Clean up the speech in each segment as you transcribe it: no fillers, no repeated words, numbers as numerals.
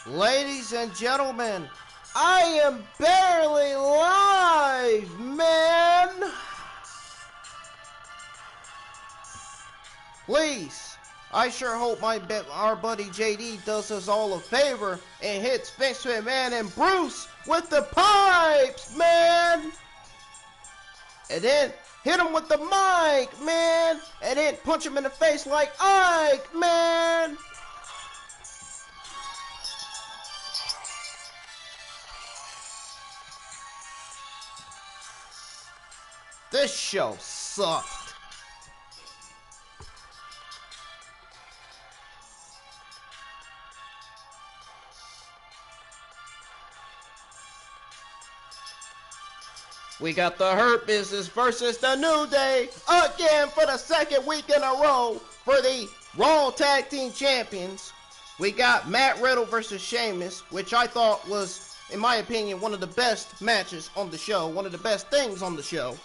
Ladies and gentlemen, I am barely live, man! Please, I sure hope our buddy JD does us all a favor and hits Vince McMahon and Bruce with the pipes, man! And then hit him with the mic, man! And then punch him in the face like Ike, man! This show sucked. We got the Hurt Business versus the New Day again for the second week in a row for the Raw Tag Team Champions. We got Matt Riddle versus Sheamus, which I thought was, in my opinion, one of the best matches on the show, one of the best things on the show.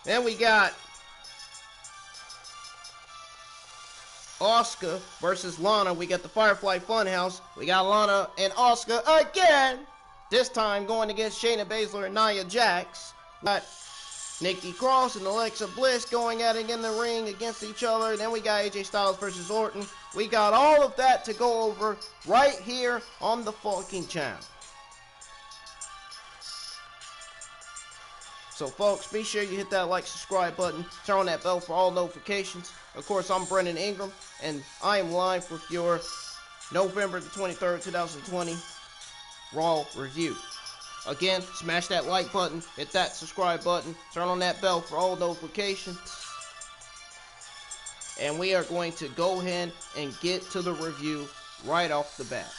Then we got Asuka versus Lana. We got the Firefly Funhouse. We got Lana and Asuka again. This time going against Shayna Baszler and Nia Jax. We got Nikki Cross and Alexa Bliss going at it in the ring against each other. Then we got AJ Styles versus Orton. We got all of that to go over right here on the fucking channel. So folks, be sure you hit that like, subscribe button, turn on that bell for all notifications. Of course, I'm Brendan Ingram, and I am live with your November the 23rd, 2020 Raw review. Again, smash that like button, hit that subscribe button, turn on that bell for all notifications. And we are going to go ahead and get to the review right off the bat.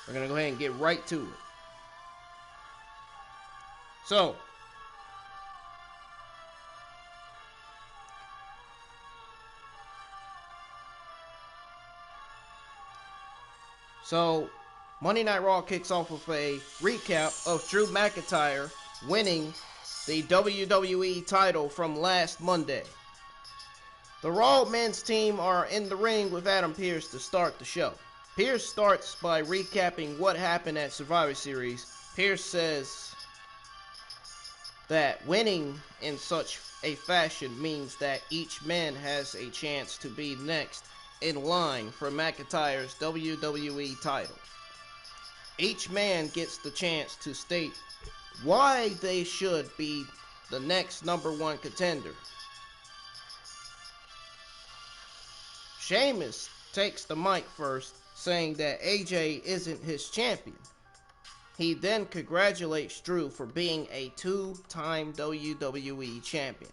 We're going to go ahead and get right to it. So, Monday Night Raw kicks off with a recap of Drew McIntyre winning the WWE title from last Monday. The Raw men's team are in the ring with Adam Pearce to start the show. Pearce starts by recapping what happened at Survivor Series. Pearce says that winning in such a fashion means that each man has a chance to be next in line for McIntyre's WWE title. Each man gets the chance to state why they should be the next #1 contender. Sheamus takes the mic first, saying that AJ isn't his champion. He then congratulates Drew for being a two-time WWE champion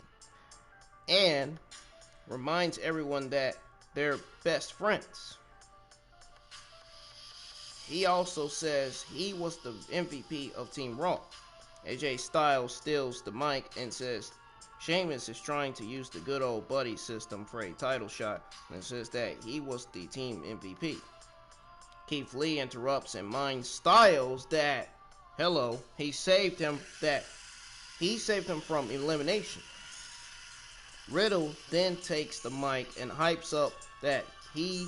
and reminds everyone that they're best friends. He also says he was the MVP of Team Raw. AJ Styles steals the mic and says Sheamus is trying to use the good old buddy system for a title shot and says that he was the team MVP. Keith Lee interrupts and minds Styles that he saved him from elimination. Riddle then takes the mic and hypes up that he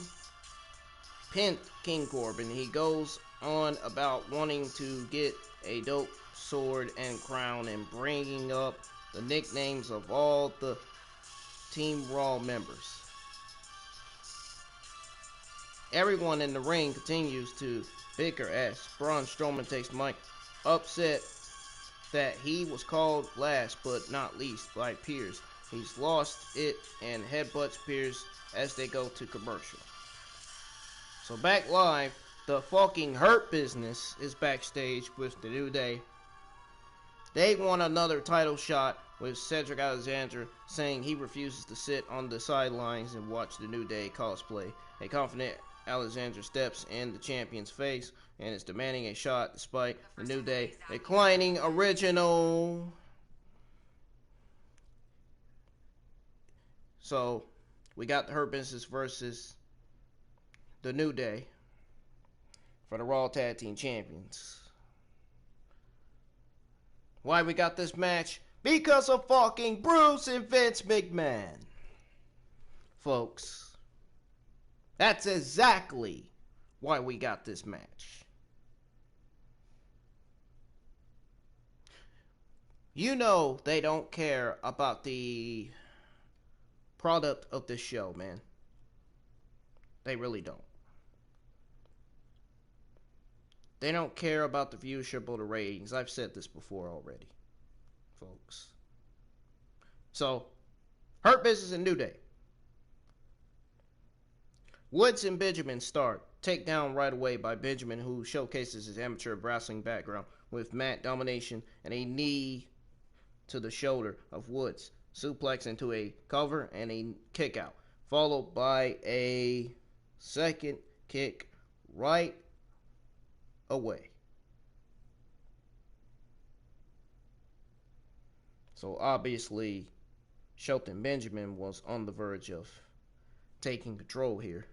pinned King Corbin. He goes on about wanting to get a dope sword and crown and bringing up the nicknames of all the Team Raw members. Everyone in the ring continues to bicker as Braun Strowman takes the mic, upset that he was called last but not least by Pearce. He's lost it and headbutts Pearce as they go to commercial. So back live, the fucking Hurt Business is backstage with the New Day. They want another title shot with Cedric Alexander saying he refuses to sit on the sidelines and watch the New Day cosplay. A confident Alexander steps in the champion's face and is demanding a shot despite the New Day declining original. So we got the Hurt Business versus the New Day for the Raw Tag Team Champions. Why we got this match? Because of fucking Bruce and Vince McMahon. Folks, that's exactly why we got this match. You know they don't care about the product of this show, man. They really don't. They don't care about the viewership or the ratings. I've said this before already, folks. So, Hurt Business and New Day. Woods and Benjamin start. Takedown right away by Benjamin, who showcases his amateur wrestling background with mat domination and a knee to the shoulder of Woods. Suplex into a cover and a kick out, followed by a second kick right away. So obviously, Shelton Benjamin was on the verge of taking control here.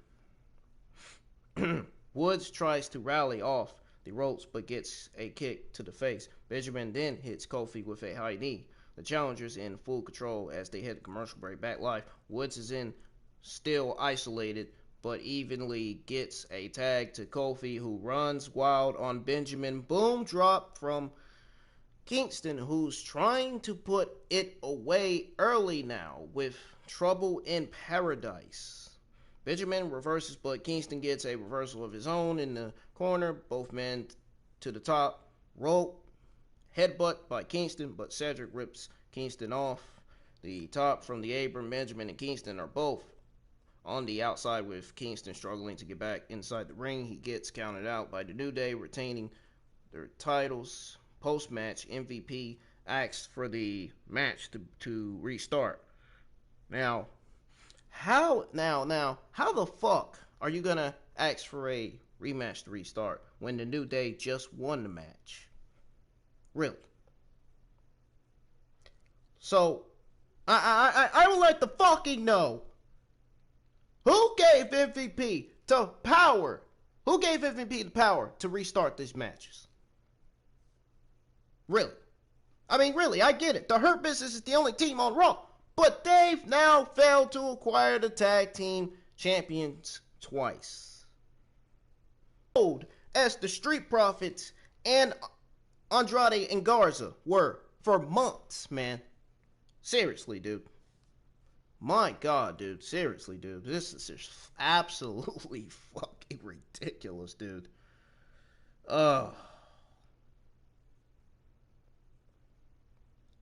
Woods tries to rally off the ropes but gets a kick to the face. Benjamin then hits Kofi with a high knee. The challengers in full control as they hit the commercial break. Back live, Woods is in still isolated but evenly gets a tag to Kofi, who runs wild on Benjamin. Boom drop from Kingston, who's trying to put it away early now with Trouble in Paradise. Benjamin reverses, but Kingston gets a reversal of his own in the corner. Both men to the top rope. Headbutt by Kingston, but Cedric rips Kingston off the top from the apron. Benjamin and Kingston are both on the outside, with Kingston struggling to get back inside the ring. He gets counted out by the New Day, retaining their titles. Post-match, MVP asks for the match to restart. Now, how the fuck are you gonna ask for a rematch to restart when the New Day just won the match? Really? So, I would like to fucking know, who gave MVP the power? Who gave MVP the power to restart these matches? Really? I mean, really, I get it. The Hurt Business is the only team on Raw, but they've now failed to acquire the tag team champions twice. As the Street Profits and Andrade and Garza were for months, man. Seriously, dude. My God, dude. Seriously, dude. This is just absolutely fucking ridiculous, dude.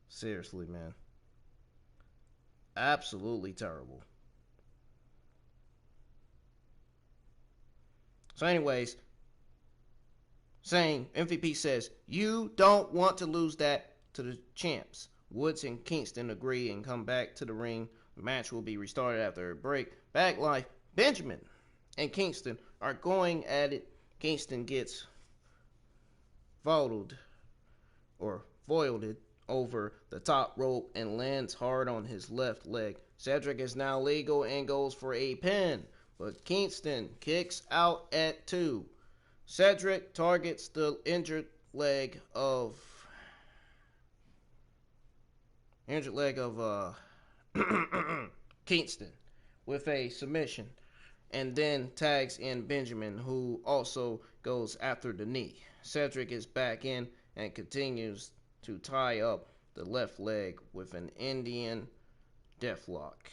Seriously, man. Absolutely terrible. So anyways, saying MVP says, you don't want to lose that to the champs. Woods and Kingston agree and come back to the ring. The match will be restarted after a break. Back live, Benjamin and Kingston are going at it. Kingston gets foiled over the top rope and lands hard on his left leg. Cedric is now legal and goes for a pin, but Kingston kicks out at 2. Cedric targets the injured leg of Kingston with a submission, and then tags in Benjamin, who also goes after the knee. Cedric is back in and continues to tie up the left leg with an Indian deathlock.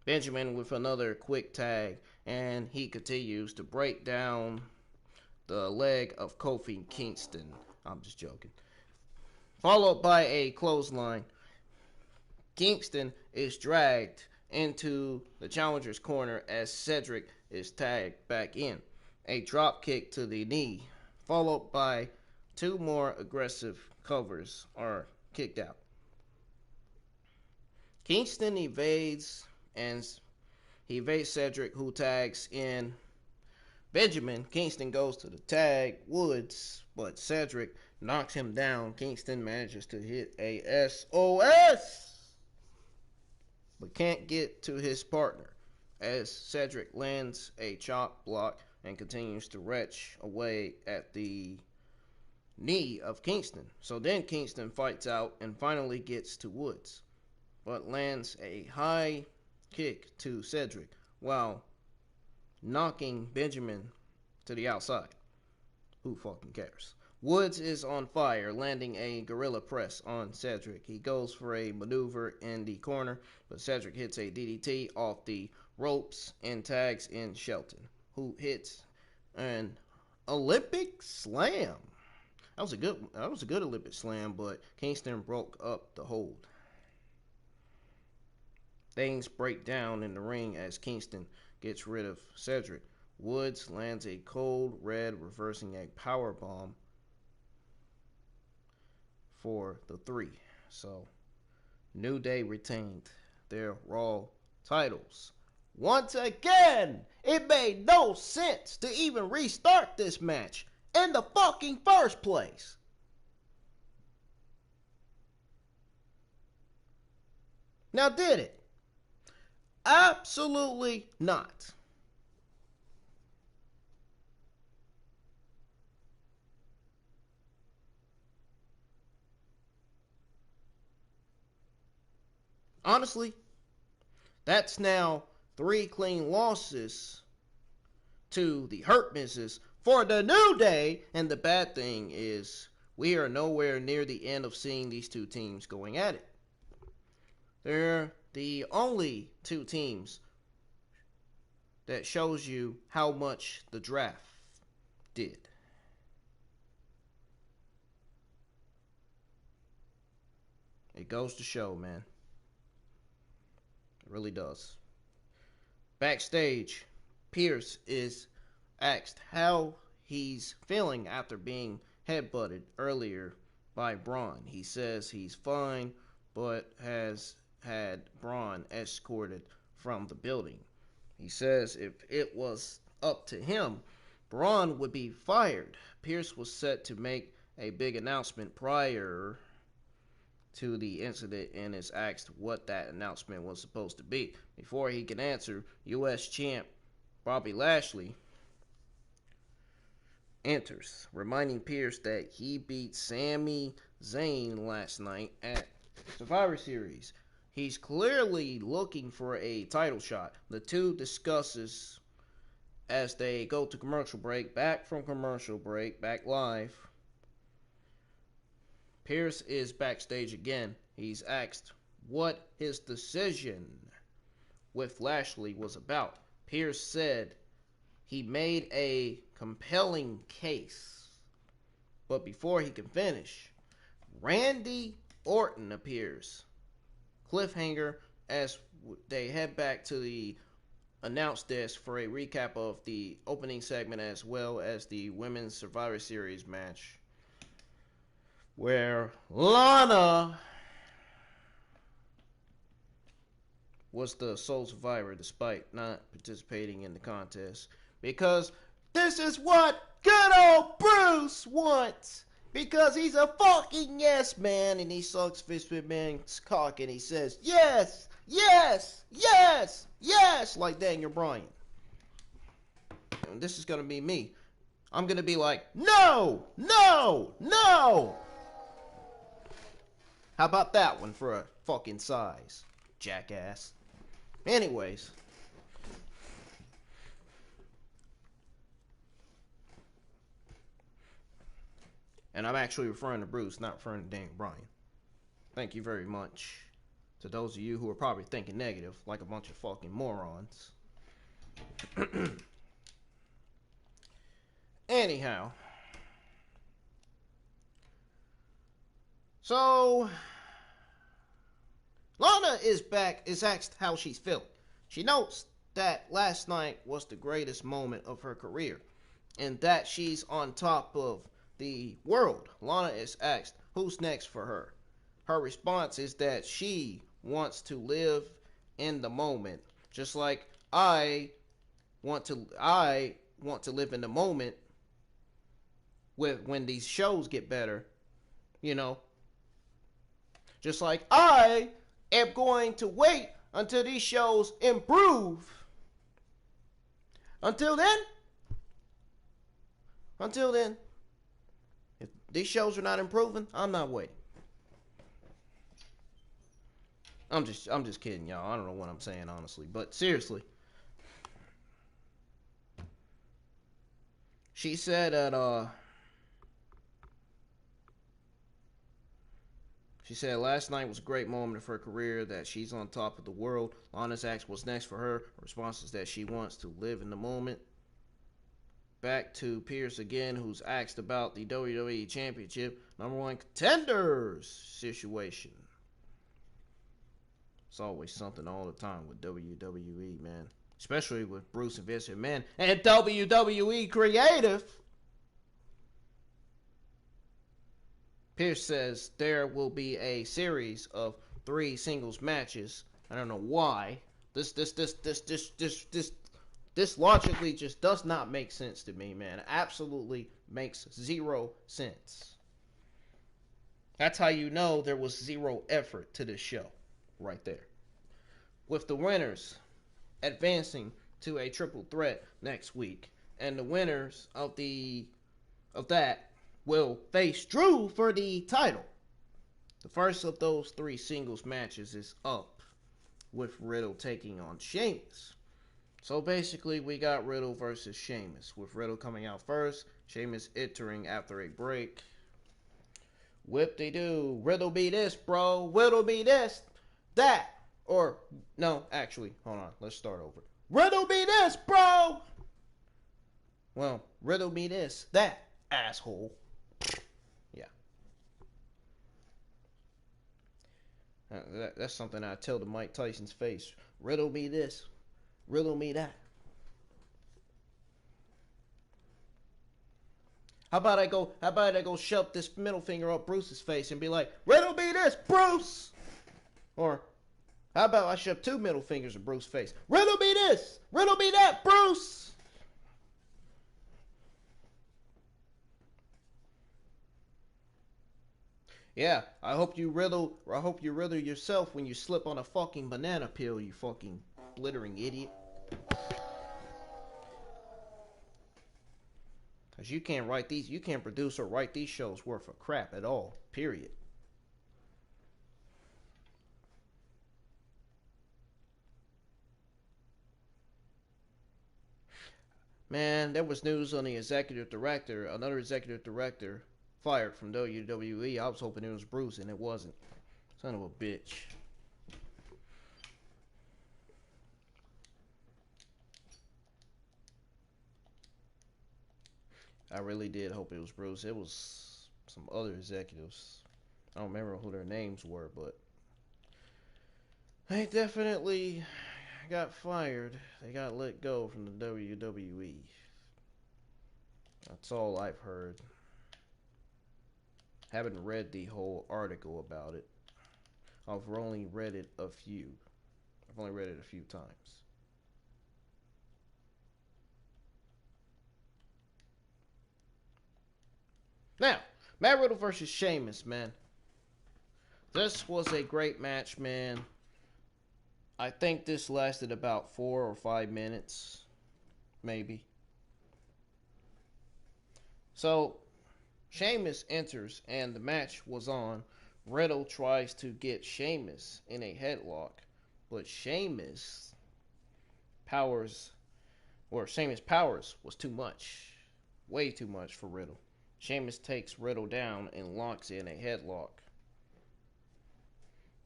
Benjamin with another quick tag, and he continues to break down the leg of Kofi Kingston. I'm just joking. Followed by a clothesline. Kingston is dragged into the challenger's corner as Cedric is tagged back in. A drop kick to the knee, followed by 2 more aggressive covers are kicked out. Kingston evades Cedric, who tags in Benjamin. Kingston goes to the tag Woods, but Cedric knocks him down. Kingston manages to hit a SOS, but can't get to his partner as Cedric lands a chop block and continues to retch away at the knee of Kingston. So then Kingston fights out and finally gets to Woods, but lands a high kick to Cedric while knocking Benjamin to the outside. Who fucking cares? Woods is on fire, landing a gorilla press on Cedric. He goes for a maneuver in the corner, but Cedric hits a DDT off the ropes and tags in Shelton, who hits an Olympic slam. That was a good Olympic slam, but Kingston broke up the hold. Things break down in the ring as Kingston gets rid of Cedric. Woods lands a cold red, reversing a power bomb for the 3. So, New Day retained their Raw titles. Once again, it made no sense to even restart this match in the fucking first place. Now, did it? Absolutely not. Honestly, that's now 3 clean losses to the Hurt Business for the New Day. And the bad thing is, we are nowhere near the end of seeing these 2 teams going at it. They're the only 2 teams that shows you how much the draft did. It goes to show, man. It really does. Backstage, Pierce is asked how he's feeling after being headbutted earlier by Braun. He says he's fine, but has had Braun escorted from the building. He says if it was up to him, Braun would be fired. Pierce was set to make a big announcement prior to the incident and is asked what that announcement was supposed to be. Before he can answer, U.S. champ Bobby Lashley enters, reminding Pierce that he beat Sami Zayn last night at Survivor Series. He's clearly looking for a title shot. The 2 discusses as they go to commercial break. Back from commercial break, back live. Pierce is backstage again. He's asked what his decision with Lashley was about. Pierce said he made a compelling case. But before he can finish, Randy Orton appears. Cliffhanger as they head back to the announce desk for a recap of the opening segment as well as the Women's Survivor Series match, where Lana was the sole survivor despite not participating in the contest. Because this is what good old Bruce wants. Because he's a fucking yes man and he sucks Vince McMahon's cock and he says, yes, yes, yes, yes, like Daniel Bryan. And this is going to be me. I'm going to be like, no, no, no. How about that one for a fucking size, jackass? Anyways. And I'm actually referring to Bruce, not referring to Daniel Bryan. Thank you very much to those of you who are probably thinking negative, like a bunch of fucking morons. Anyhow. So, Lana is back, is asked how she's feeling. She notes that last night was the greatest moment of her career, and that she's on top of the world. Lana is asked who's next for her. Her response is that she wants to live in the moment, just like I want to live in the moment with when these shows get better, you know. Just like I am going to wait until these shows improve. Until then, if these shows are not improving, I'm not waiting. I'm just kidding, y'all. I don't know what I'm saying, honestly. But seriously. She said that she said last night was a great moment of her career, that she's on top of the world. Lana's asked what's next for her. Her response is that she wants to live in the moment. Back to Pierce again, who's asked about the WWE Championship #1 contenders situation. It's always something all the time with WWE, man. Especially with Bruce and Vince McMahon and WWE Creative. Pierce says there will be a series of 3 singles matches. I don't know why. This logically just does not make sense to me, man. Absolutely makes 0 sense. That's how you know there was 0 effort to this show. Right there. With the winners advancing to a triple threat next week. And the winners of that will face Drew for the title. The first of those 3 singles matches is up, with Riddle taking on Sheamus. So basically we got Riddle versus Sheamus, with Riddle coming out first, Sheamus entering after a break. Whip-de-doo, Riddle be this, bro, Riddle be this, that, or, no, actually, hold on, let's start over. Riddle be this, bro! Well, Riddle be this, that, asshole. Yeah. That's something I tell to Mike Tyson's face. Riddle me this, riddle me that. How about I go shove this middle finger up Bruce's face and be like, riddle me this, Bruce! Or, how about I shove 2 middle fingers in Bruce's face? Riddle me this! Riddle me that, Bruce! Yeah, I hope you riddle yourself when you slip on a fucking banana peel, you fucking glittering idiot. Cause you can't produce or write these shows worth of crap at all. Period. Man, there was news on the another executive director fired from WWE. I was hoping it was Bruce, and it wasn't. Son of a bitch. I really did hope it was Bruce. It was some other executives. I don't remember who their names were, but they definitely got fired. They got let go from the WWE. That's all I've heard. Haven't read the whole article about it. I've only read it a few times. Now, Matt Riddle versus Sheamus, man. This was a great match, man. I think this lasted about 4 or 5 minutes, maybe. So, Sheamus enters, and the match was on. Riddle tries to get Sheamus in a headlock, but Sheamus' powers was too much. Way too much for Riddle. Sheamus takes Riddle down and locks in a headlock.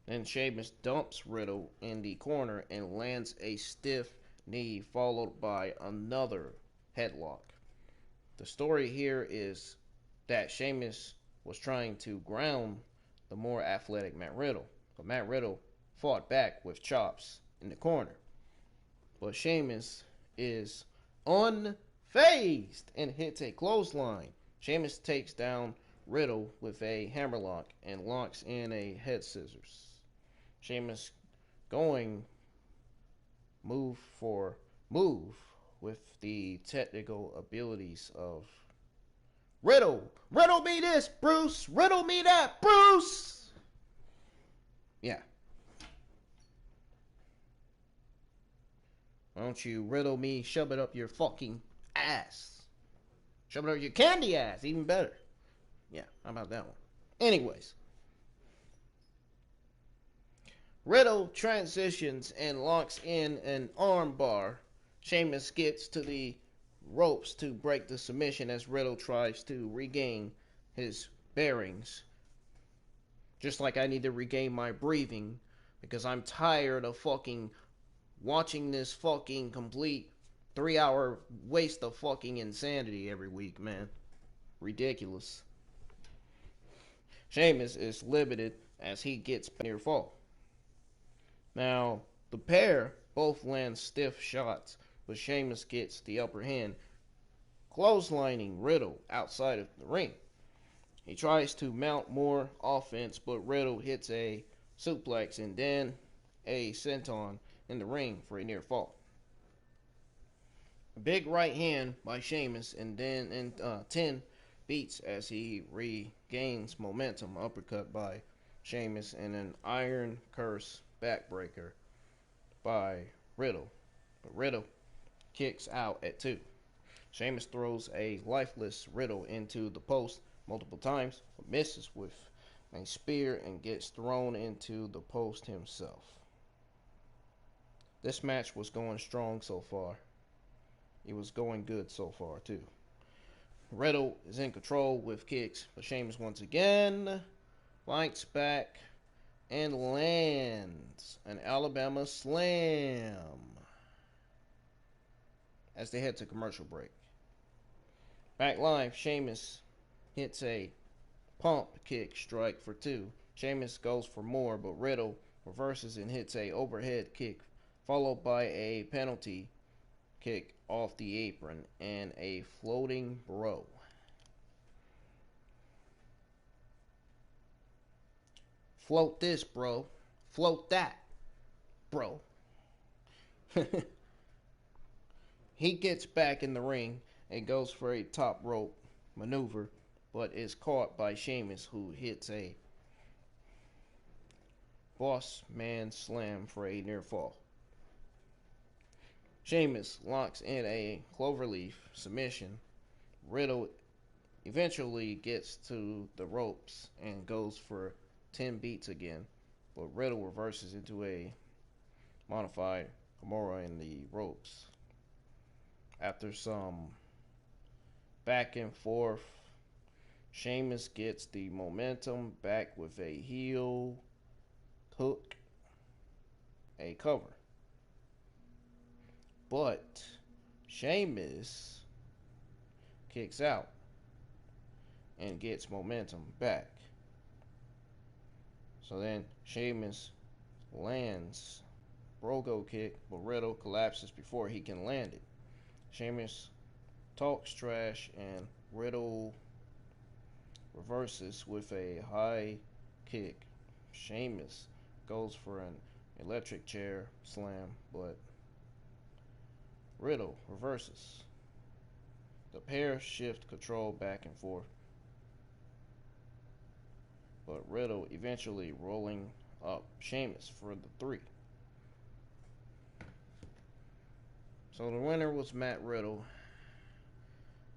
Then Sheamus dumps Riddle in the corner and lands a stiff knee followed by another headlock. The story here is that Sheamus was trying to ground the more athletic Matt Riddle, but Matt Riddle fought back with chops in the corner. But Sheamus is unfazed and hits a clothesline. Sheamus takes down Riddle with a hammerlock and locks in a head scissors. Sheamus going move for move with the technical abilities of Riddle. Riddle me this, Bruce. Riddle me that, Bruce. Yeah. Why don't you riddle me, shove it up your fucking ass. Shove it up your candy ass, even better. Yeah, how about that one? Anyways. Riddle transitions and locks in an arm bar. Sheamus gets to the ropes to break the submission as Riddle tries to regain his bearings. Just like I need to regain my breathing because I'm tired of fucking watching this fucking complete 3-hour waste of fucking insanity every week, man. Ridiculous. Sheamus is limited as he gets near fall. Now, the pair both land stiff shots, but Sheamus gets the upper hand, clotheslining Riddle outside of the ring. He tries to mount more offense, but Riddle hits a suplex and then a senton in the ring for a near fall. A big right hand by Sheamus and then 10 beats as he regains momentum. Uppercut by Sheamus and an Iron Curse backbreaker by Riddle. But Riddle kicks out at 2. Sheamus throws a lifeless Riddle into the post multiple times, but misses with a spear and gets thrown into the post himself. This match was going strong so far. It was going good so far too. Riddle is in control with kicks, but Sheamus once again fights back and lands an Alabama slam as they head to commercial break. Back live, Sheamus hits a pump kick strike for 2. Sheamus goes for more, but Riddle reverses and hits a overhead kick, followed by a penalty kick off the apron and a floating bro. Float this, bro. Float that, bro. He gets back in the ring and goes for a top rope maneuver, but is caught by Sheamus, who hits a boss man slam for a near fall. Sheamus locks in a cloverleaf submission. Riddle eventually gets to the ropes and goes for 10 beats again, but Riddle reverses into a modified Kimura in the ropes. After some back and forth, Sheamus gets the momentum back with a heel hook, a cover. But Sheamus kicks out and gets momentum back. So then Sheamus lands Brogo kick, but Riddle collapses before he can land it. Sheamus talks trash and Riddle reverses with a high kick. Sheamus goes for an electric chair slam, but Riddle reverses. The pair shift control back and forth, but Riddle eventually rolling up Sheamus for the 3. So the winner was Matt Riddle,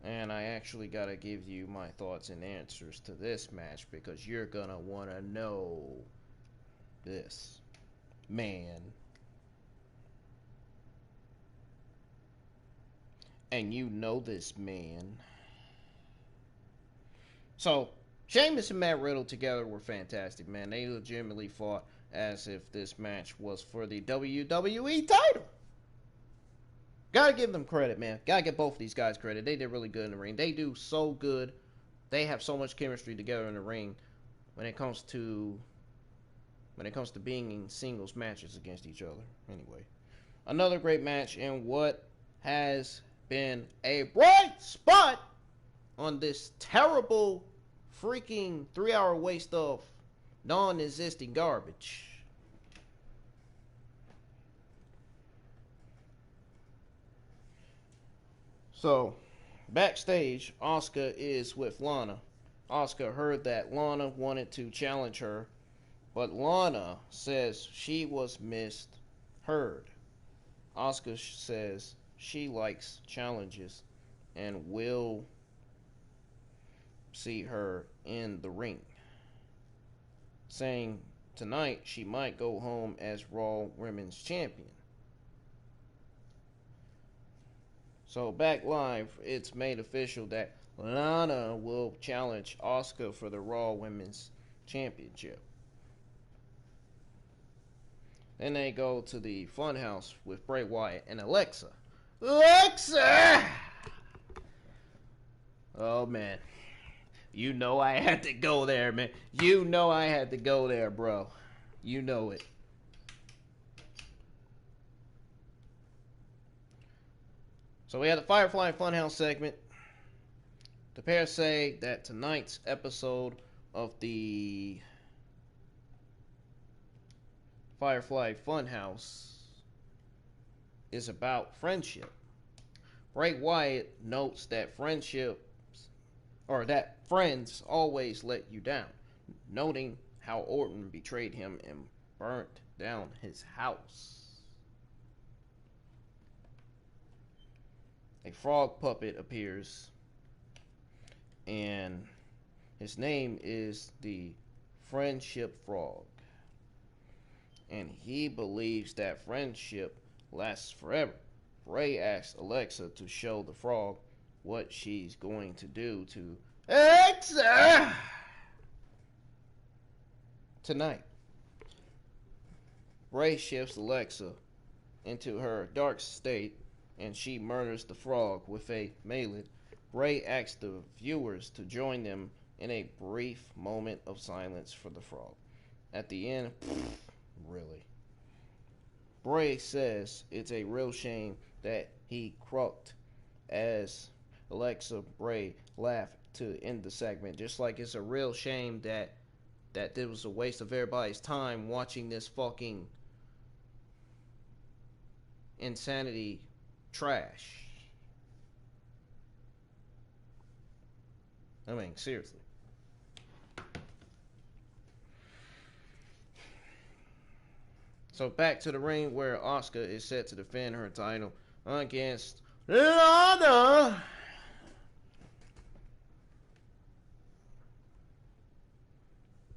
and I actually gotta give you my thoughts and answers to this match because you're gonna wanna know this man. And you know this man. So, Sheamus and Matt Riddle together were fantastic, man. They legitimately fought as if this match was for the WWE title. Gotta give them credit, man. Gotta give both of these guys credit. They did really good in the ring. They do so good. They have so much chemistry together in the ring when it comes to being in singles matches against each other. Anyway, another great match in what has been a bright spot on this terrible freaking 3-hour waste of non-existing garbage. So, backstage, Asuka is with Lana. Asuka heard that Lana wanted to challenge her, but Lana says she was misheard. Asuka says she likes challenges and will see her in the ring, saying tonight she might go home as Raw Women's Champion. So back live, it's made official that Lana will challenge Asuka for the Raw Women's Championship. Then they go to the Funhouse with Bray Wyatt and Alexa. Alexa! Oh man. You know I had to go there, man. You know I had to go there, bro. You know it. So we had the Firefly Funhouse segment. The pair say that tonight's episode of the Firefly Funhouse is about friendship. Bray Wyatt notes that friends always let you down, noting how Orton betrayed him and burnt down his house. A frog puppet appears, and his name is the Friendship Frog. And he believes that friendship lasts forever. Bray asks Alexa to show the frog what she's going to do to Alexa tonight. Bray shifts Alexa into her dark state, and she murders the frog with a mallet. Bray asks the viewers to join them in a brief moment of silence for the frog. At the end, really. Bray says it's a real shame that he croaked as Alexa Bray laughed to end the segment. Just like it's a real shame that it was a waste of everybody's time watching this fucking insanity trash. I mean, seriously. So back to the ring where Asuka is set to defend her title against Lana.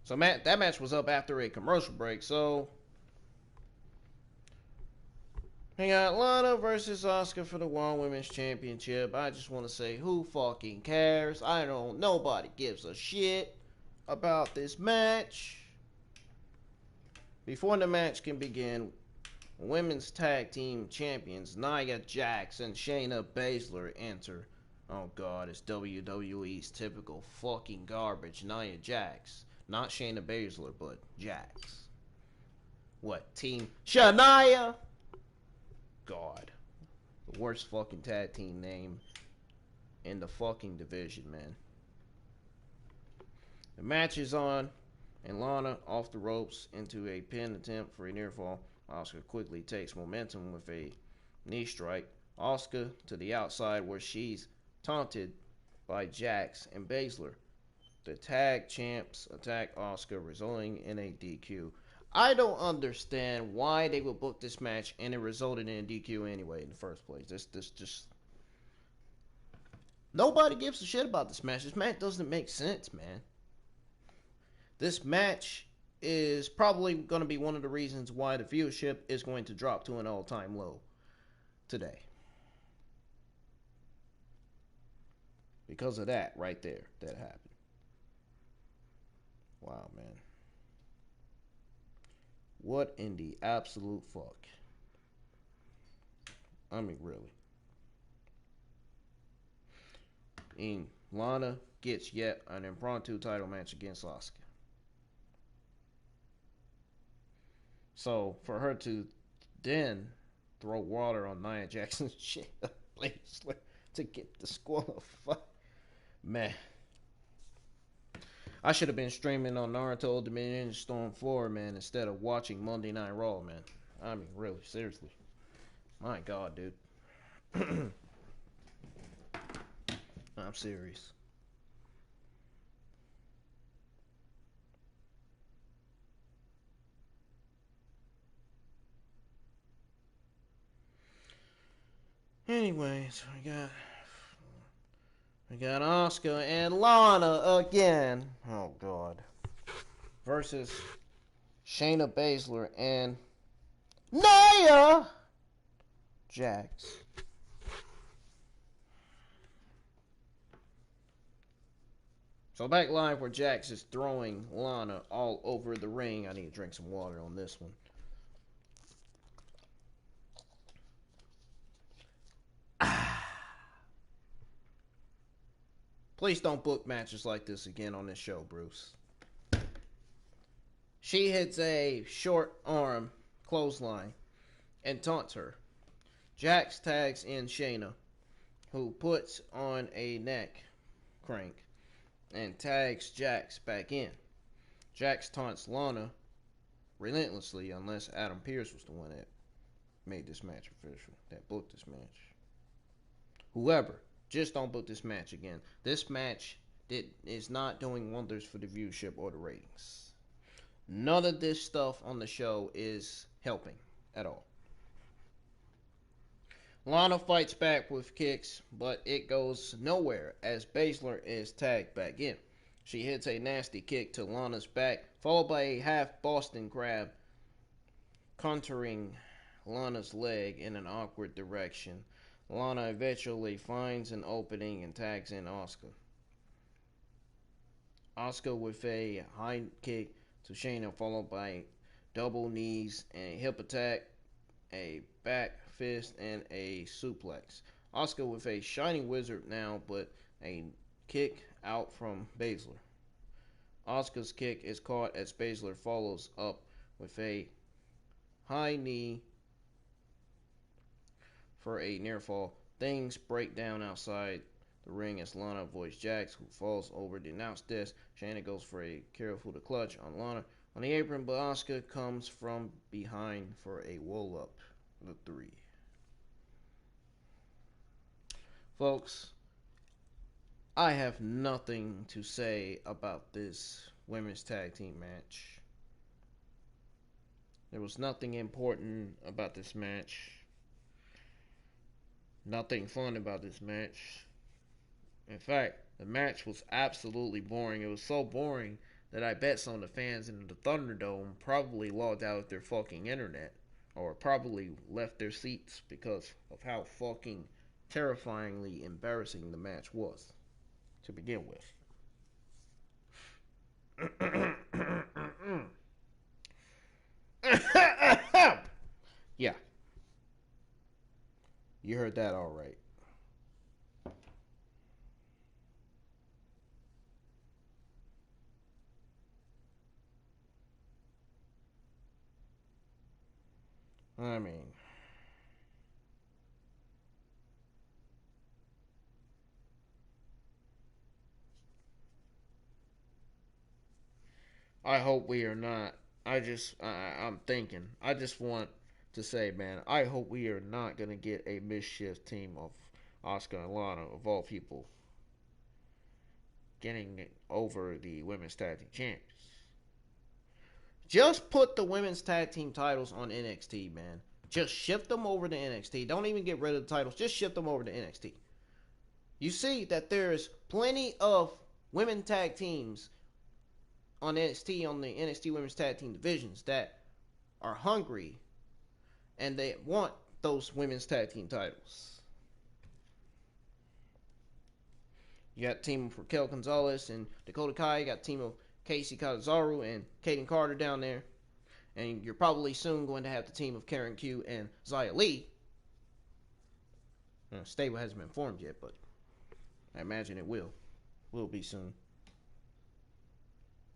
So that match was up after a commercial break. So we got Lana versus Asuka for the Raw Women's Championship. I just want to say, who fucking cares? Nobody gives a shit about this match. Before the match can begin, Women's Tag Team Champions Nia Jax and Shayna Baszler enter. Oh god, it's WWE's typical fucking garbage. Nia Jax. Not Shayna Baszler, but Jax. What, Team Shania? God. The worst fucking tag team name in the fucking division, man. The match is on, and Lana off the ropes into a pin attempt for a near fall. Asuka quickly takes momentum with a knee strike. Asuka to the outside where she's taunted by Jax and Baszler. The tag champs attack Asuka, resulting in a DQ. I don't understand why they would book this match and it resulted in a DQ anyway in the first place. This just... Nobody gives a shit about this match. This match doesn't make sense, man. This match is probably going to be one of the reasons why the viewership is going to drop to an all-time low today. Because of that right there that happened. Wow, man. What in the absolute fuck? I mean, really. And Lana gets yet an impromptu title match against Asuka. So, for her to then throw water on Nia Jackson's shit to get the score, man. I should have been streaming on Naruto Dominion Storm 4, man, instead of watching Monday Night Raw, man. I mean, really, seriously. My God, dude. I'm serious. Anyways, we got Asuka and Lana again. Oh God. Versus Shayna Baszler and Nia Jax. So back live where Jax is throwing Lana all over the ring. I need to drink some water on this one. Please don't book matches like this again on this show, Bruce. She hits a short arm clothesline and taunts her. Jax tags in Shayna, who puts on a neck crank and tags Jax back in. Jax taunts Lana relentlessly, unless Adam Pearce was the one that made this match official, that booked this match. Whoever, just don't book this match again. This match is not doing wonders for the viewership or the ratings. None of this stuff on the show is helping at all. Lana fights back with kicks, but it goes nowhere as Baszler is tagged back in. She hits a nasty kick to Lana's back, followed by a half Boston Crab, contouring Lana's leg in an awkward direction. Lana eventually finds an opening and tags in Asuka. Asuka with a high kick to Shayna, followed by double knees and a hip attack, a back fist, and a suplex. Asuka with a Shining Wizard now, but a kick out from Baszler. Asuka's kick is caught as Baszler follows up with a high knee for a near fall. Things break down outside the ring as Lana avoids Jax, who falls over the announce desk. Shayna goes for a careful to clutch on Lana on the apron, but Asuka comes from behind for a roll up. The 3. Folks, I have nothing to say about this women's tag team match. There was nothing important about this match. Nothing fun about this match. In fact, the match was absolutely boring. It was so boring that I bet some of the fans in the Thunderdome probably logged out of their fucking internet. Or probably left their seats because of how fucking terrifyingly embarrassing the match was to begin with. Yeah. You heard that all right. I mean, I hope we are not. I'm thinking. I just want to say, man, I hope we are not going to get a mischief team of Asuka and Lana, of all people, getting over the women's tag team champions. Just put the women's tag team titles on NXT, man. Just shift them over to NXT. Don't even get rid of the titles. Just shift them over to NXT. You see that there's plenty of women tag teams on NXT, on the NXT women's tag team divisions, that are hungry and they want those women's tag team titles. You got a team of Raquel Gonzalez and Dakota Kai. You got a team of Casey Catanzaro and Kaden Carter down there. And you're probably soon going to have the team of Karen Q and Xia Li. Stable hasn't been formed yet, but I imagine it will. Will be soon.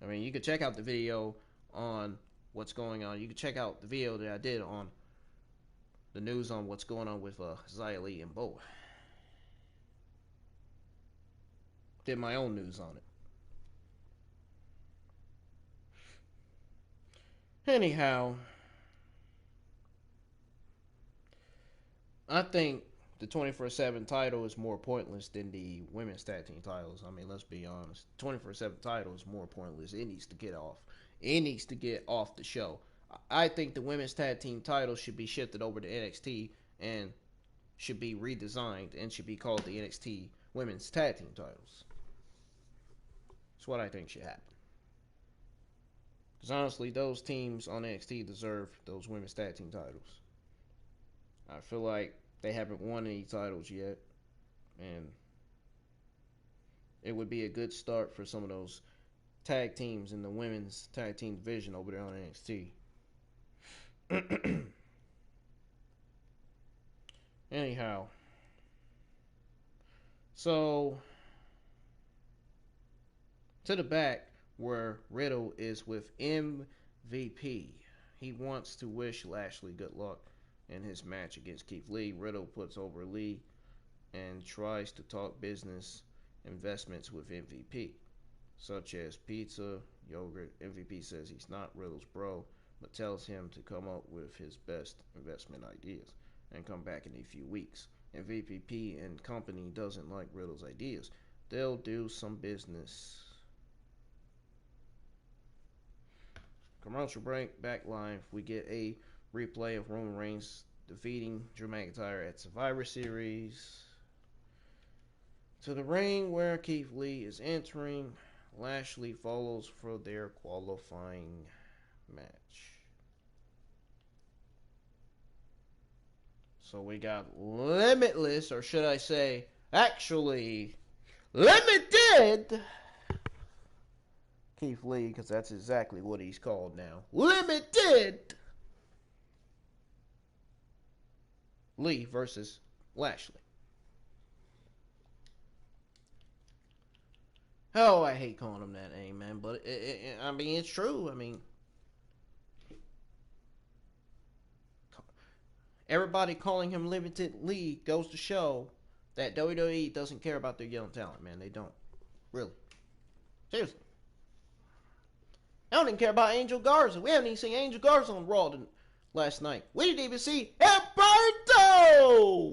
I mean, you could check out the video on what's going on. You can check out the video that I did on the news on what's going on with Xia Li and Boa. Did my own news on it. Anyhow, I think the 24/7 title is more pointless than the women's tag team titles. I mean, let's be honest. 24/7 title is more pointless. It needs to get off. It needs to get off the show. I think the women's tag team title should be shifted over to NXT and should be redesigned and should be called the NXT women's tag team titles. That's what I think should happen. Because honestly, those teams on NXT deserve those women's tag team titles. I feel like they haven't won any titles yet. And it would be a good start for some of those tag teams in the women's tag team division over there on NXT. Anyhow, so to the back where Riddle is with MVP. He wants to wish Lashley good luck in his match against Keith Lee. Riddle puts over Lee and tries to talk business investments with MVP, such as pizza, yogurt. MVP says he's not Riddle's bro, but tells him to come up with his best investment ideas and come back in a few weeks. And MVP and company doesn't like Riddle's ideas. They'll do some business. Commercial break, back live. We get a replay of Roman Reigns defeating Drew McIntyre at Survivor Series. To the ring where Keith Lee is entering. Lashley follows for their qualifying match. So we got Limitless, or should I say, actually, Limited Keith Lee, because that's exactly what he's called now. Limited Lee versus Lashley. Oh, I hate calling him that name, man, but I mean, it's true. I mean, everybody calling him Limited Lee goes to show that WWE doesn't care about their young talent, man. They don't. Really. Seriously. I don't even care about Angel Garza. We haven't even seen Angel Garza on Raw last night. We didn't even see Alberto!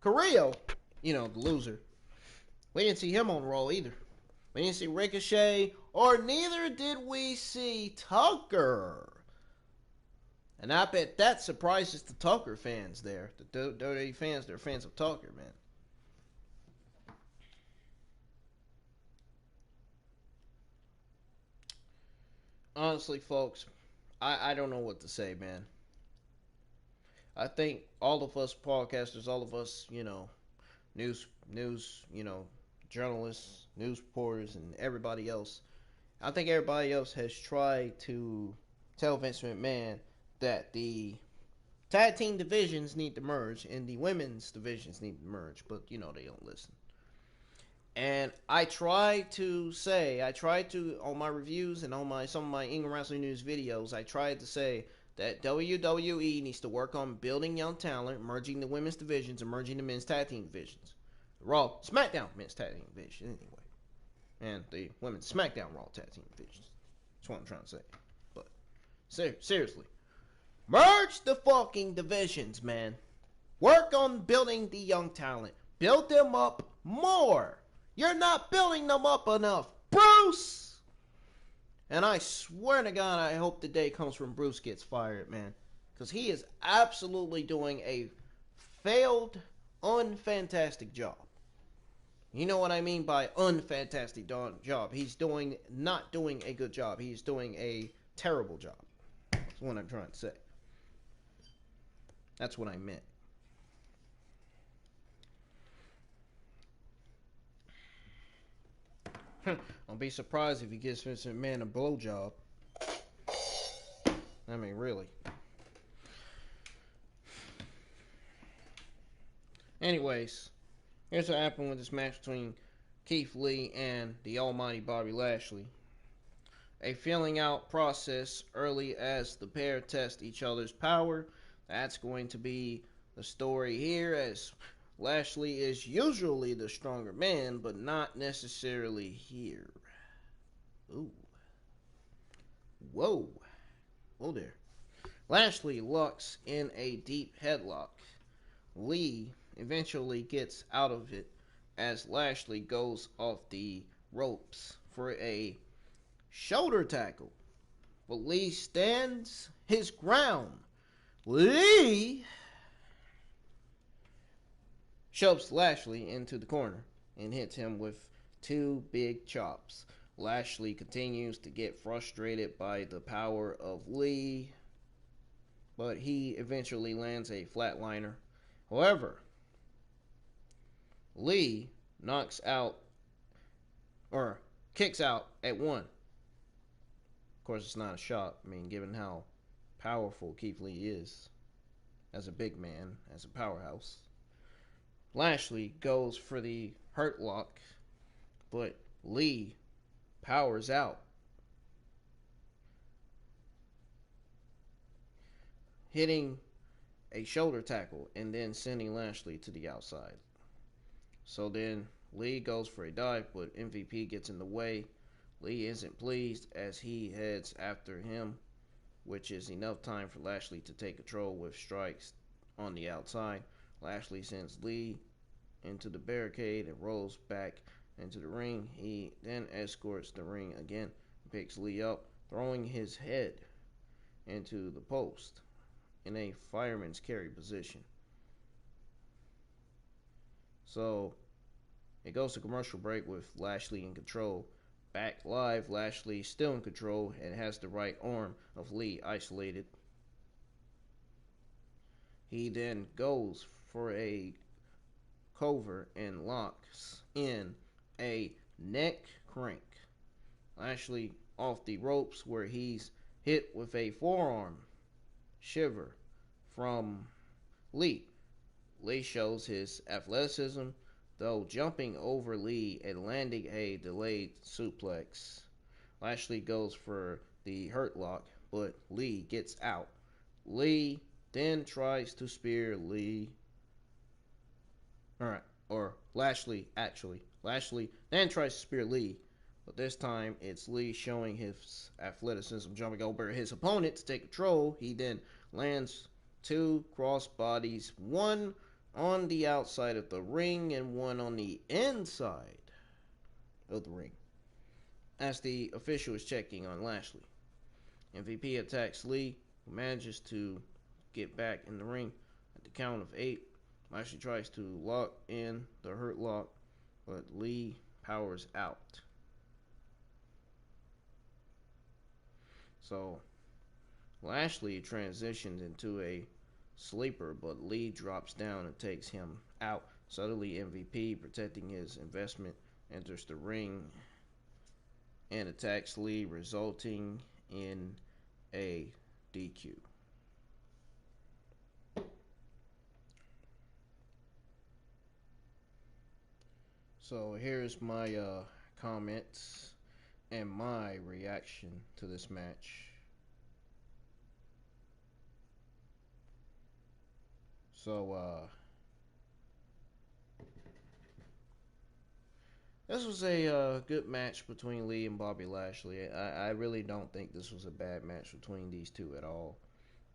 Carrillo, you know, the loser. We didn't see him on Raw either. We didn't see Ricochet, or neither did we see Tucker. And I bet that surprises the Tucker fans there. The WWE fans, they're fans of Tucker, man. Honestly, folks, I don't know what to say, man. I think all of us podcasters, all of us, you know, news, you know, journalists, news reporters, and everybody else, I think everybody else has tried to tell Vince McMahon that the tag team divisions need to merge and the women's divisions need to merge, but you know they don't listen. And I try to on my reviews and on some of my England Wrestling News videos, I tried to say that WWE needs to work on building young talent, merging the women's divisions and merging the men's tag team divisions. Raw, SmackDown men's tag team division anyway, and the women's SmackDown Raw tag team divisions. That's what I'm trying to say. But seriously. Merge the fucking divisions, man. Work on building the young talent. Build them up more. You're not building them up enough, Bruce! And I swear to God, I hope the day comes when Bruce gets fired, man. Because he is absolutely doing a failed, unfantastic job. You know what I mean by unfantastic job. He's not doing a good job. He's doing a terrible job. That's what I'm trying to say. That's what I meant. I'll be surprised if he gives Vince McMahon a blowjob. I mean, really. Anyways, here's what happened with this match between Keith Lee and the almighty Bobby Lashley. A feeling out process early as the pair test each other's power. That's going to be the story here, as Lashley is usually the stronger man, but not necessarily here. Ooh. Whoa. Whoa there. Lashley locks in a deep headlock. Lee eventually gets out of it as Lashley goes off the ropes for a shoulder tackle. But Lee stands his ground. Lee shoves Lashley into the corner and hits him with two big chops. Lashley continues to get frustrated by the power of Lee. but he eventually lands a flatliner. However, Lee knocks out or kicks out at 1. Of course, it's not a shot. I mean, given how powerful Keith Lee is as a big man, as a powerhouse. Lashley goes for the hurt lock, but Lee powers out, hitting a shoulder tackle and then sending Lashley to the outside. So then Lee goes for a dive, but MVP gets in the way. Lee isn't pleased as he heads after him, which is enough time for Lashley to take control with strikes on the outside. Lashley sends Lee into the barricade and rolls back into the ring. He then escorts the ring again, picks Lee up, throwing his head into the post in a fireman's carry position. So it goes to commercial break with Lashley in control. Back live, Lashley still in control and has the right arm of Lee isolated. He then goes for a cover and locks in a neck crank. Lashley off the ropes where he's hit with a forearm shiver from Lee. Lee shows his athleticism, though jumping over Lee and landing a delayed suplex. Lashley goes for the hurt lock, but Lee gets out. Lee then tries to spear Lee. Lashley then tries to spear Lee, but this time it's Lee showing his athleticism, jumping over his opponent to take control. He then lands 2 cross bodies, one on the outside of the ring and one on the inside of the ring, as the official is checking on Lashley. MVP attacks Lee, who manages to get back in the ring at the count of 8. Lashley tries to lock in the hurt lock, but Lee powers out. So Lashley transitions into a sleeper, but Lee drops down and takes him out. Suddenly MVP, protecting his investment, enters the ring and attacks Lee, resulting in a DQ. So here's my comments and my reaction to this match. So this was a good match between Lee and Bobby Lashley. I really don't think this was a bad match between these two at all,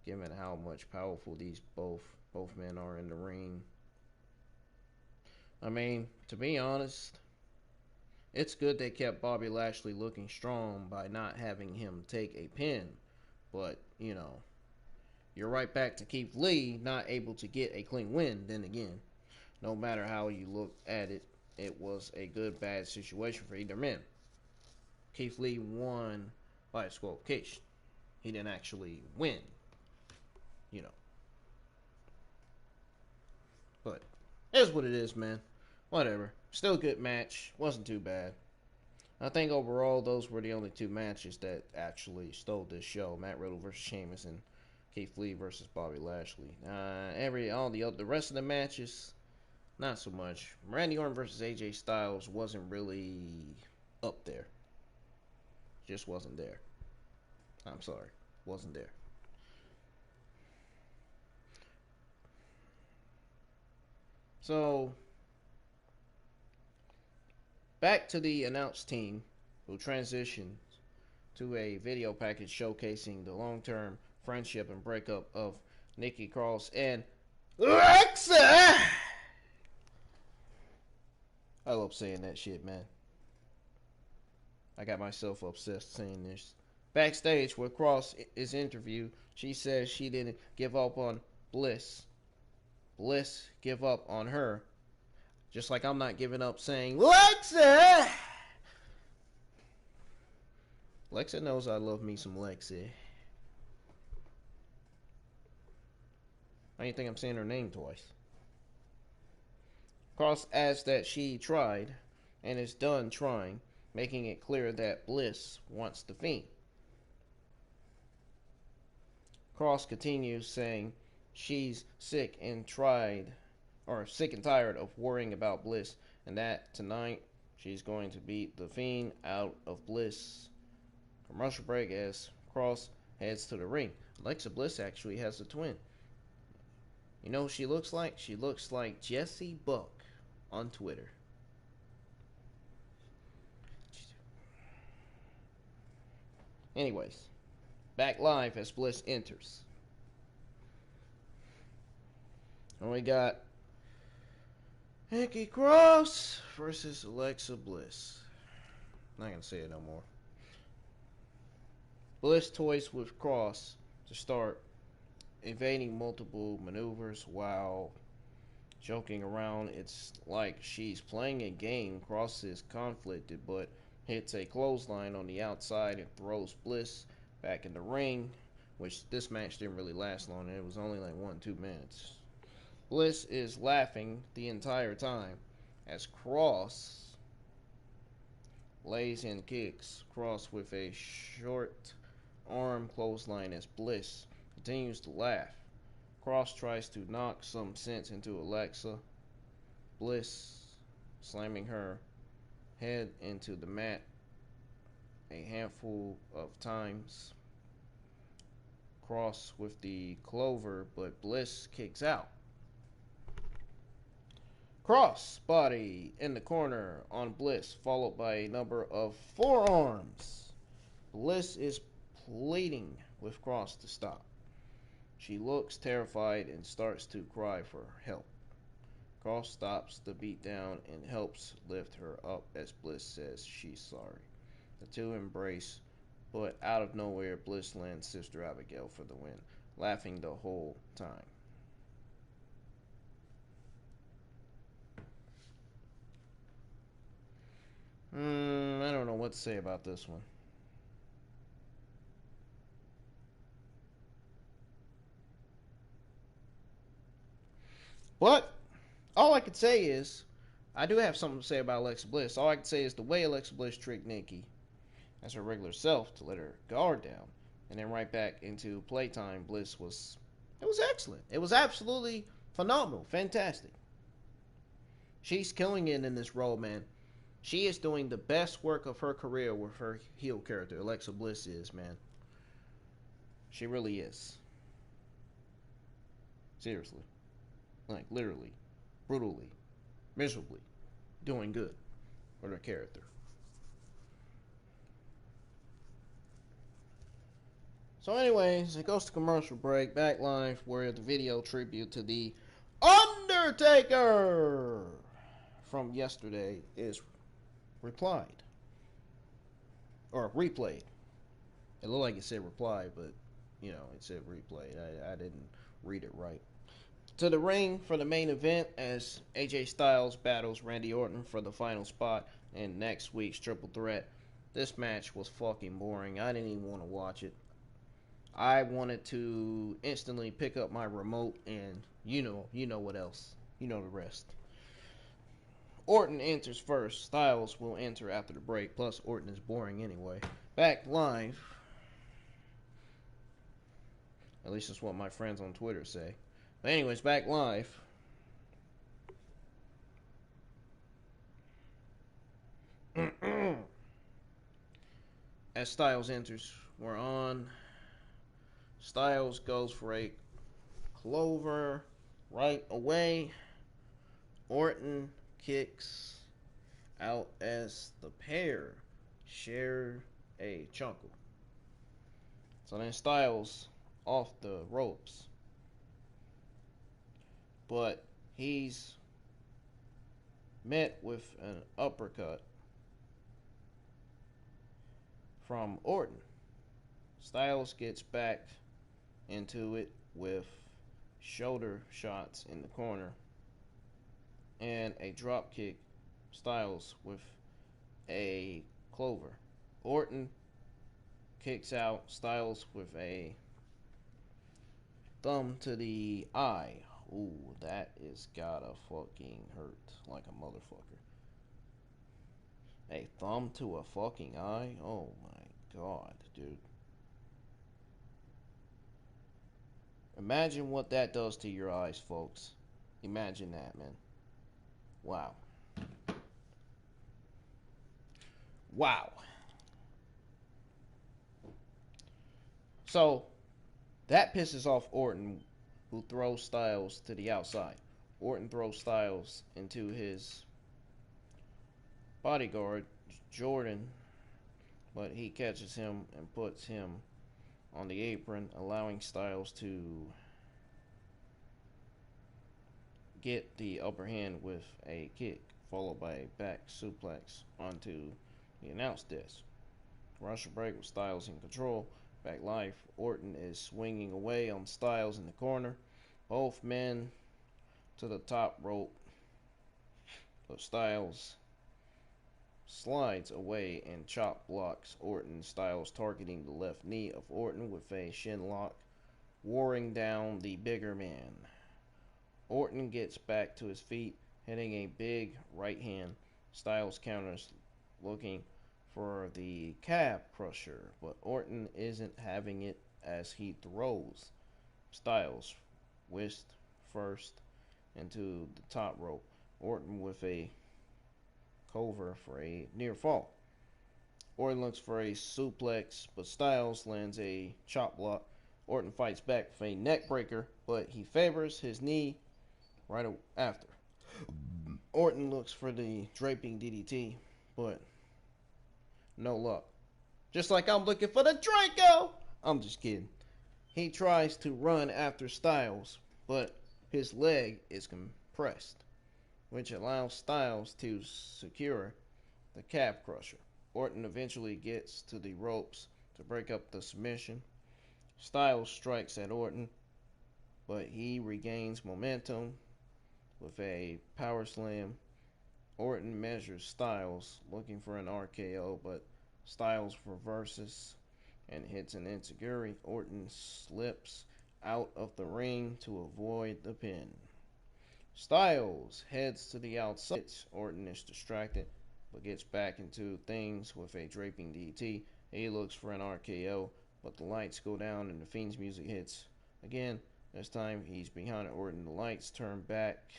given how much powerful these both men are in the ring. I mean, to be honest, it's good they kept Bobby Lashley looking strong by not having him take a pin. But, you know, you're right back to Keith Lee not able to get a clean win. Then again, no matter how you look at it, it was a good, bad situation for either man. Keith Lee won by disqualification. He didn't actually win, you know. But it is what it is, man. Whatever. Still a good match. Wasn't too bad. I think overall those were the only 2 matches that actually stole this show. Matt Riddle versus Sheamus and Keith Lee versus Bobby Lashley. The rest of the matches, not so much. Randy Orton versus AJ Styles wasn't really up there. Just wasn't there. I'm sorry. Wasn't there. So back to the announced team, who transitioned to a video package showcasing the long-term friendship and breakup of Nikki Cross and Alexa. I love saying that shit, man. I got myself obsessed saying this. Backstage, where Cross is interviewed, she says she didn't give up on Bliss. Bliss give up on her. Just like I'm not giving up saying, Lexa! Lexa knows I love me some Lexi. Why do you think I'm saying her name twice? Cross adds that she tried and is done trying, making it clear that Bliss wants the Fiend. Cross continues saying she's sick and tired of worrying about Bliss, and that tonight she's going to beat the Fiend out of Bliss. Commercial break as Cross heads to the ring. Alexa Bliss actually has a twin. You know who she looks like? She looks like Jessie Buck on Twitter. Anyways, back live as Bliss enters. And we got Nikki Cross versus Alexa Bliss. Not gonna say it no more. Bliss toys with Cross to start, evading multiple maneuvers while joking around. It's like she's playing a game. Cross is conflicted, but hits a clothesline on the outside and throws Bliss back in the ring, which this match didn't really last long. It was only like 1-2 minutes. Bliss is laughing the entire time as Cross lays in kicks Cross with a short arm clothesline as Bliss continues to laugh. Cross tries to knock some sense into Alexa. Bliss slamming her head into the mat a handful of times. Cross with the clover, but Bliss kicks out. Cross body in the corner on Bliss, followed by a number of forearms. Bliss is pleading with Cross to stop. She looks terrified and starts to cry for help. Cross stops the beatdown and helps lift her up as Bliss says she's sorry. The two embrace, but out of nowhere, Bliss lands Sister Abigail for the win, laughing the whole time. I don't know what to say about this one. But all I could say is, I do have something to say about Alexa Bliss. All I could say is the way Alexa Bliss tricked Nikki as her regular self to let her guard down, and then right back into playtime. Bliss was excellent. It was absolutely phenomenal, fantastic. She's killing it in this role, man. She is doing the best work of her career with her heel character. Alexa Bliss is, man. She really is. Seriously. Like, literally, brutally, miserably, doing good with her character. So anyways, it goes to commercial break, back live, where the video tribute to the Undertaker from yesterday is replied. Or replayed. It looked like it said reply, but, you know, it said replayed. I didn't read it right. To the ring for the main event as AJ Styles battles Randy Orton for the final spot in next week's Triple Threat. This match was fucking boring. I didn't even want to watch it. I wanted to instantly pick up my remote and you know what else. You know the rest. Orton enters first. Styles will enter after the break. Plus Orton is boring anyway. Back live. At least that's what my friends on Twitter say. But anyways, back live. As Styles enters, we're on. Styles goes for a clover right away. Orton kicks out as the pair share a chuckle. So then Styles off the ropes. But he's met with an uppercut from Orton. Styles gets back into it with shoulder shots in the corner and a drop kick. Styles with a clover. Orton kicks out Styles with a Thumb to the eye. Ooh, that is gotta fucking hurt like a motherfucker. A thumb to a fucking eye? Oh my god, dude. Imagine what that does to your eyes, folks. Imagine that, man. Wow. Wow. So, that pisses off Orton, who throws Styles to the outside. Orton throws Styles into his bodyguard, Jordan, but he catches him and puts him on the apron, allowing Styles to get the upper hand with a kick, followed by a back suplex onto the announce desk. Commercial break with Styles in control. Back live, Orton is swinging away on Styles in the corner. Both men to the top rope, but Styles slides away and chop blocks Orton. Styles targeting the left knee of Orton with a shin lock, wearing down the bigger man. Orton gets back to his feet, hitting a big right hand. Styles counters, looking for the calf crusher, but Orton isn't having it as he throws Styles wrist first into the top rope. Orton with a cover for a near fall. Orton looks for a suplex, but Styles lands a chop block. Orton fights back with a neck breaker, but he favors his knee right after. Orton looks for the draping DDT, but no luck. Just like I'm looking for the Draco! I'm just kidding. He tries to run after Styles, but his leg is compressed, which allows Styles to secure the calf crusher. Orton eventually gets to the ropes to break up the submission. Styles strikes at Orton, but he regains momentum with a power slam. Orton measures Styles, looking for an RKO, but Styles reverses and hits an enziguri. Orton slips out of the ring to avoid the pin. Styles heads to the outside. Orton is distracted, but gets back into things with a draping DT. He looks for an RKO, but the lights go down and the Fiend's music hits again. This time he's behind Orton. The lights turn back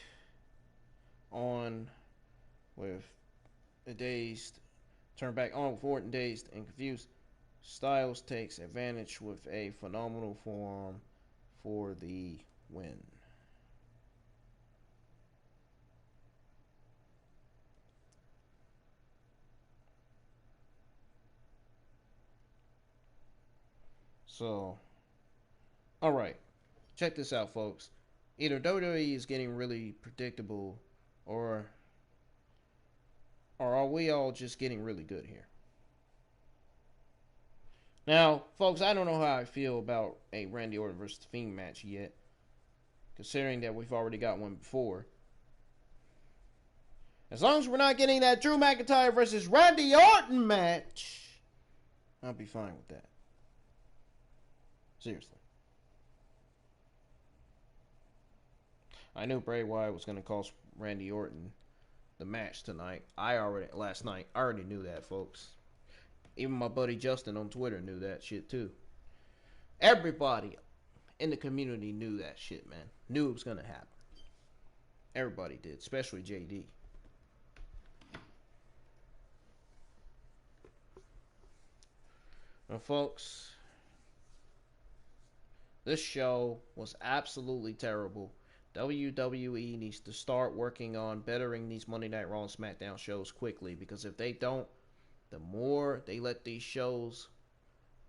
on with Orton dazed and confused. Styles takes advantage with a phenomenal forearm for the win. So, alright. Check this out, folks. Either WWE is getting really predictable, or are we all just getting really good here? Now, folks, I don't know how I feel about a Randy Orton versus The Fiend match yet, considering that we've already got one before. As long as we're not getting that Drew McIntyre versus Randy Orton match, I'll be fine with that. Seriously. I knew Bray Wyatt was going to cost Randy Orton the match tonight. Last night. I already knew that, folks. Even my buddy Justin on Twitter knew that shit too. Everybody in the community knew that shit, man. Knew it was going to happen. Everybody did, especially JD. Now, folks, this show was absolutely terrible. WWE needs to start working on bettering these Monday Night Raw and SmackDown shows quickly, because if they don't, the more they let these shows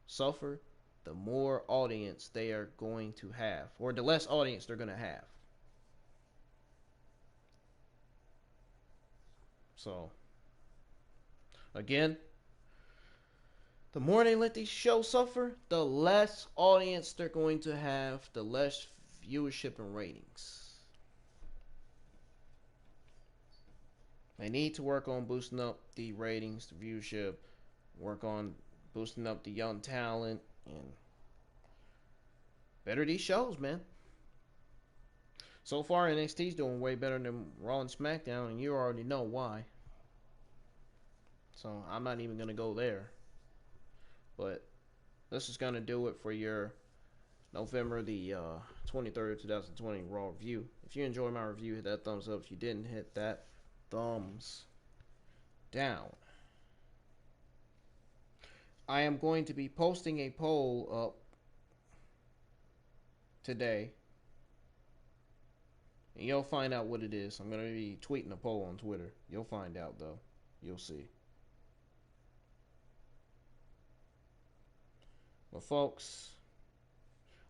suffer, the more audience they are going to have, or the less audience they're going to have. So, again, the more they let these shows suffer, the less audience they're going to have, the less viewership and ratings. They need to work on boosting up the ratings, the viewership, work on boosting up the young talent, and better these shows, man. So far, NXT's doing way better than Raw and SmackDown, and you already know why. So I'm not even gonna go there. But this is gonna do it for your November the 23rd, 2020 Raw review. If you enjoyed my review, hit that thumbs up. If you didn't, hit that thumbs down. I am going to be posting a poll up today. And you'll find out what it is. I'm going to be tweeting a poll on Twitter. You'll find out, though. You'll see. Well, folks,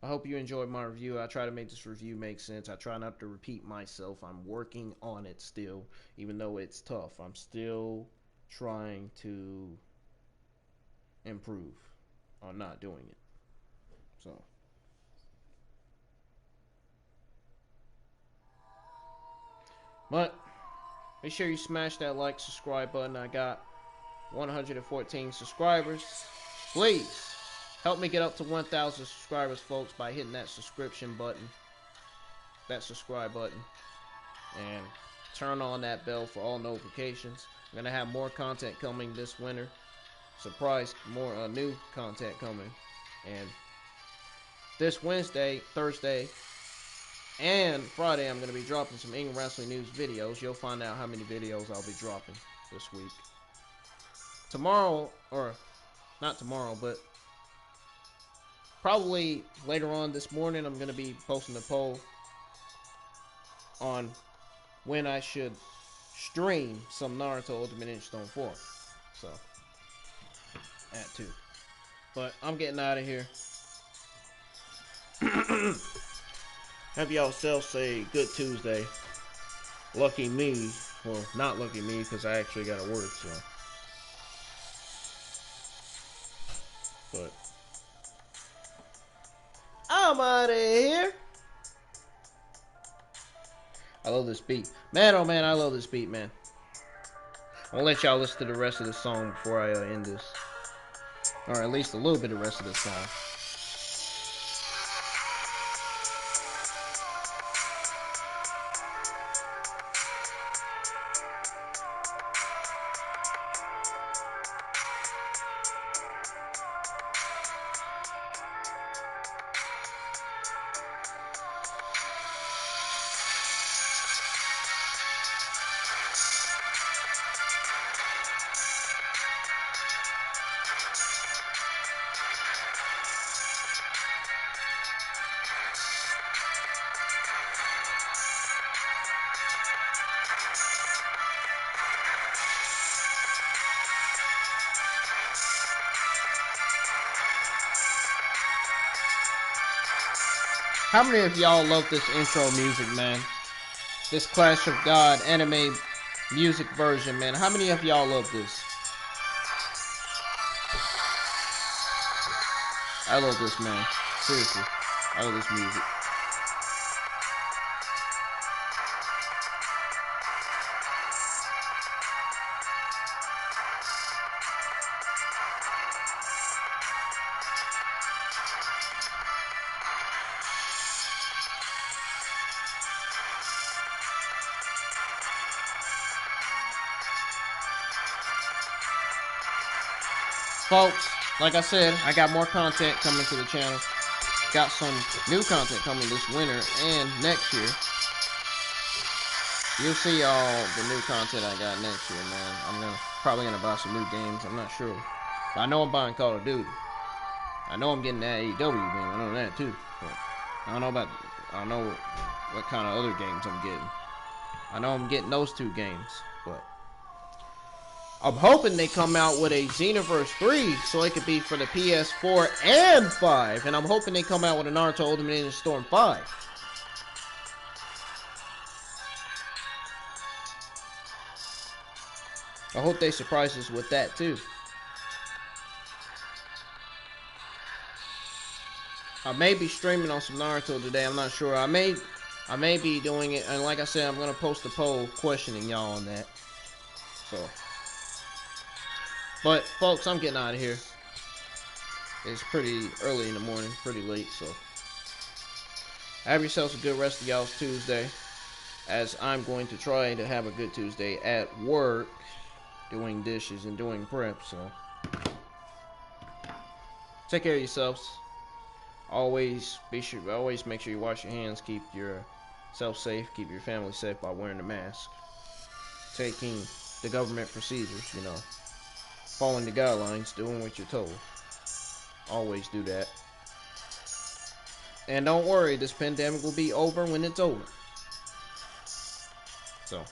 I hope you enjoyed my review. I try to make this review make sense. I try not to repeat myself. I'm working on it still, even though it's tough. I'm still trying to improve on not doing it. So, but make sure you smash that like, subscribe button. I got 114 subscribers. Please help me get up to 1,000 subscribers, folks, by hitting that subscription button, that subscribe button, and turn on that bell for all notifications. I'm gonna have more content coming this winter. Surprise, more new content coming. And this Wednesday, Thursday, and Friday, I'm gonna be dropping some England Wrestling News videos. You'll find out how many videos I'll be dropping this week. Tomorrow, or not tomorrow, but probably later on this morning, I'm going to be posting a poll on when I should stream some Naruto Ultimate Ninja Storm 4. So, that too. But I'm getting out of here. Have y'all selves a good Tuesday. Lucky me. Well, not lucky me, because I actually got to work, so. But I'm out of here. I love this beat. Man, oh man, I love this beat, man. I'll let y'all listen to the rest of the song before I end this. Or at least a little bit of the rest of the song. How many of y'all love this intro music, man? This Clash of God anime music version, man. How many of y'all love this? I love this, man. Seriously. I love this music. Folks, like I said, I got more content coming to the channel. Got some new content coming this winter and next year. You'll see all the new content I got next year, man. I'm probably gonna buy some new games. I'm not sure. But I know I'm buying Call of Duty. I know I'm getting that AEW game. I know that too. But I don't know what kind of other games I'm getting. I know I'm getting those two games, but I'm hoping they come out with a Xenoverse 3 so it could be for the PS4 and 5. And I'm hoping they come out with a Naruto Ultimate Ninja Storm 5. I hope they surprise us with that too. I may be streaming on some Naruto today. I'm not sure. I may be doing it. And like I said, I'm going to post a poll questioning y'all on that. So. But, folks, I'm getting out of here. It's pretty early in the morning, pretty late, so Have yourselves a good rest of y'all's Tuesday, as I'm going to try to have a good Tuesday at work, doing dishes and doing prep. So take care of yourselves. Always make sure you wash your hands, keep yourself safe, keep your family safe by wearing a mask, taking the government procedures, following the guidelines, doing what you're told. Always do that. And don't worry, this pandemic will be over when it's over. So